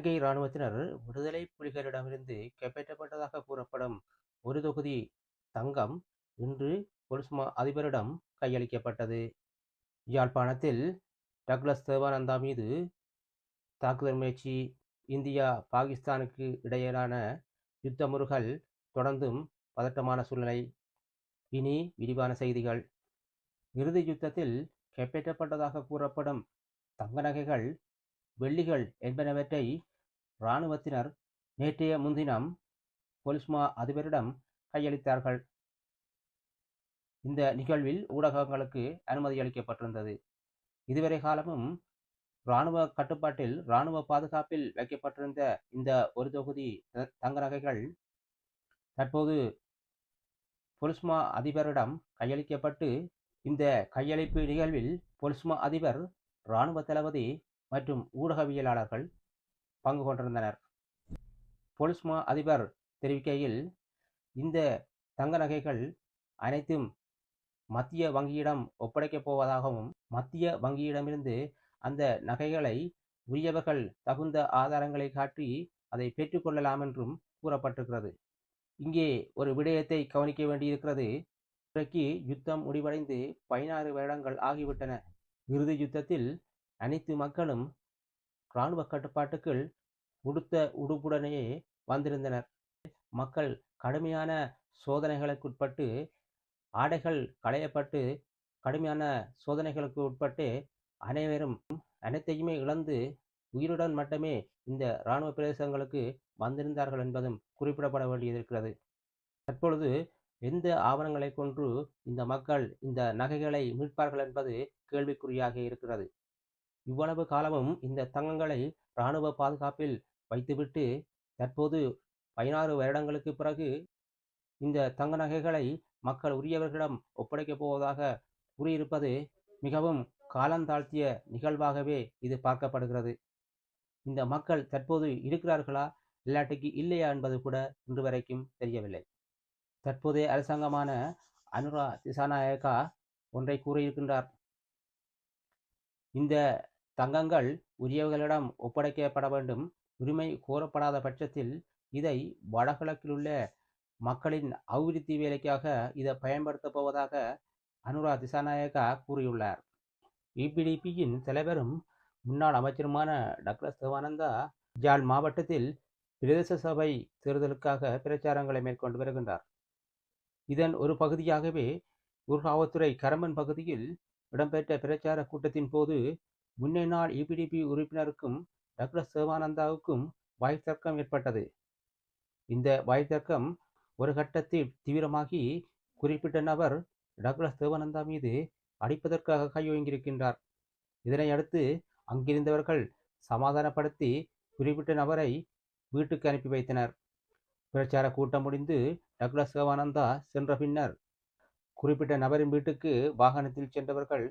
இலங்கை இராணுவத்தினர் விடுதலை புலிகளிடமிருந்து கைப்பற்றப்பட்டதாக கூறப்படும் ஒரு தொகுதி தங்கம் இன்று பொலிஸ்மா அதிபரிடம் கையளிக்கப்பட்டது. யாழ்ப்பாணத்தில் டக்ளஸ் தேவானந்தா மீது தாக்குதல் முயற்சி. இந்தியா பாகிஸ்தானுக்கு இடையிலான யுத்த முறுகல் தொடர்ந்தும் பதட்டமான சூழ்நிலை. இனி விரிவான செய்திகள். இறுதி யுத்தத்தில் கைப்பற்றப்பட்டதாக கூறப்படும் தங்க நகைகள், வெள்ளிகள் என்பனவற்றை இராணுவத்தினர் நேற்றைய முன்தினம் பொலிஸ்மா அதிபரிடம் கையளித்தார்கள். இந்த நிகழ்வில் ஊடகங்களுக்கு அனுமதி அளிக்கப்பட்டிருந்தது. இதுவரை காலமும் இராணுவ கட்டுப்பாட்டில், இராணுவ பாதுகாப்பில் வைக்கப்பட்டிருந்த இந்த ஒரு தொகுதி தங்க நகைகள் தற்போது பொலிஸ்மா அதிபரிடம் கையளிக்கப்பட்டு, இந்த கையளிப்பு நிகழ்வில் பொலிஸ்மா அதிபர், இராணுவ தளபதி மற்றும் ஊடகவியலாளர்கள் பங்கு கொண்டிருந்தனர். பொலிஸ்மா அதிபர் தெரிவிக்கையில், இந்த தங்க நகைகள் அனைத்தும் மத்திய வங்கியிடம் ஒப்படைக்கப் போவதாகவும், மத்திய வங்கியிடமிருந்து அந்த நகைகளை உரியவர்கள் தகுந்த ஆதாரங்களை காட்டி அதை பெற்றுக்கொள்ளலாம் என்றும் கூறப்பட்டிருக்கிறது. இங்கே ஒரு விடயத்தை கவனிக்க வேண்டியிருக்கிறது. இன்றைக்கு யுத்தம் முடிவடைந்து 16 வருடங்கள் ஆகிவிட்டன. இறுதி யுத்தத்தில் அனைத்து மக்களும் இராணுவ கட்டுப்பாட்டுக்குள் உடுத்த உடுப்புடனேயே வந்திருந்தனர். மக்கள் கடுமையான சோதனைகளுக்கு ஆடைகள் களையப்பட்டு கடுமையான சோதனைகளுக்கு உட்பட்டு அனைவரும் அனைத்தையுமே இழந்து உயிருடன் மட்டுமே இந்த இராணுவ பிரதேசங்களுக்கு வந்திருந்தார்கள் என்பதும் குறிப்பிடப்பட வேண்டியிருக்கிறது. தற்பொழுது எந்த ஆவணங்களை கொண்டு இந்த மக்கள் இந்த நகைகளை மீட்பார்கள் என்பது கேள்விக்குறியாக இருக்கிறது. இவ்வளவு காலமும் இந்த தங்கங்களை இராணுவ பாதுகாப்பில் வைத்துவிட்டு தற்போது 16 வருடங்களுக்கு பிறகு இந்த தங்க நகைகளை மக்கள் உரியவர்களிடம் ஒப்படைக்கப் போவதாக கூறியிருப்பது மிகவும் காலந்தாழ்த்திய நிகழ்வாகவே இது பார்க்கப்படுகிறது. இந்த மக்கள் தற்போது இருக்கிறார்களா இல்லாட்டிக்கு இல்லையா என்பது கூட இன்று வரைக்கும் தெரியவில்லை. தற்போதைய அரசாங்கமான அனுரா திசாநாயக்கா ஒன்றை கூறியிருக்கின்றார். இந்த தங்கங்கள் உரியவர்களிடம் ஒப்படைக்கப்பட வேண்டும். உரிமை கோரப்படாத பட்சத்தில் இதை வடகிழக்கில் உள்ள மக்களின் அபிவிருத்தி வேலைக்காக இதை பயன்படுத்தப் போவதாக அனுரா திசாநாயக்கா கூறியுள்ளார். இபிடிபியின் தலைவரும் முன்னாள் அமைச்சருமான டக்ளஸ் தேவானந்தா யாழ் மாவட்டத்தில் பிரதேச சபை தேர்தலுக்காக பிரச்சாரங்களை மேற்கொண்டு வருகின்றார். இதன் ஒரு பகுதியாகவே ஊர்காவத்துறை கரம்பன் பகுதியில் இடம்பெற்ற பிரச்சார கூட்டத்தின் போது முன்னைய நாள் இபிடிபி உறுப்பினருக்கும் டக்ளஸ் தேவானந்தாவுக்கும் வாய்த்தர்க்கம் ஏற்பட்டது. இந்த வாய்த்தர்க்கம் ஒரு கட்டத்தில் தீவிரமாகி குறிப்பிட்ட நபர் டக்ளஸ் தேவானந்தா மீது அடிப்பதற்காக கையொங்கியிருக்கின்றார். இதனை அடுத்து அங்கிருந்தவர்கள் சமாதானப்படுத்தி குறிப்பிட்ட நபரை வீட்டுக்கு அனுப்பி வைத்தனர். பிரச்சார கூட்டம் முடிந்து டக்ளஸ் தேவானந்தா சென்ற பின்னர் குறிப்பிட்ட நபரின் வீட்டுக்கு வாகனத்தில் சென்றவர்கள்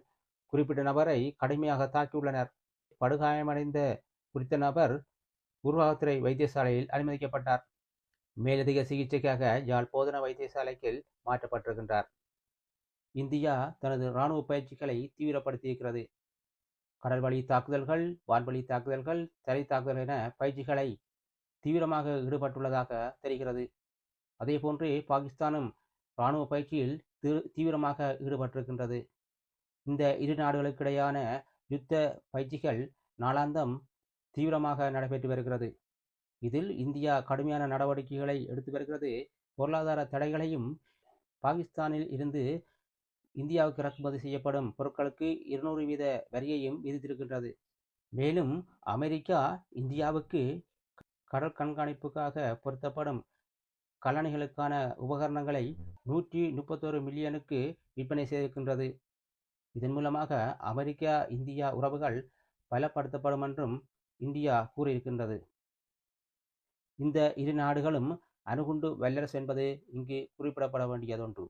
குறிப்பிட்ட நபரை கடுமையாக தாக்கியுள்ளனர். படுகாயமடைந்த குறித்த நபர் ஊர்காவத்துறை வைத்தியசாலையில் அனுமதிக்கப்பட்டார். மேலதிக சிகிச்சைக்காக யாழ் போதனா வைத்தியசாலைக்கு மாற்றப்பட்டிருக்கின்றார். இந்தியா தனது இராணுவ பயிற்சிகளை தீவிரப்படுத்தியிருக்கிறது. கடல்வழி தாக்குதல்கள், வான்வழி தாக்குதல்கள், தரை தாக்குதல் என பயிற்சிகளை தீவிரமாக ஈடுபட்டுள்ளதாக தெரிகிறது. அதேபோன்று பாகிஸ்தானும் இராணுவ பயிற்சியில் தீவிரமாக ஈடுபட்டிருக்கின்றது. இந்த இரு நாடுகளுக்கிடையான யுத்த பயிற்சிகள் நாளாந்தம் தீவிரமாக நடைபெற்று வருகிறது. இதில் இந்தியா கடுமையான நடவடிக்கைகளை எடுத்து வருகிறது. பொருளாதார தடைகளையும் பாகிஸ்தானில் இருந்து இந்தியாவுக்கு இறக்குமதி செய்யப்படும் பொருட்களுக்கு 200% வரியையும் விதித்திருக்கின்றது. மேலும் அமெரிக்கா இந்தியாவுக்கு கடல் கண்காணிப்புக்காக பொருத்தப்படும் கலணிகளுக்கான உபகரணங்களை 131 மில்லியனுக்கு விற்பனை செய்திருக்கின்றது. இதன் மூலமாக அமெரிக்கா இந்தியா உறவுகள் பலப்படுத்தப்படும் என்றும் இந்தியா கூறியிருக்கின்றது. இந்த இரு நாடுகளும் அணுகுண்டு வல்லரசு என்பது இங்கு குறிப்பிடப்பட வேண்டியதொன்று.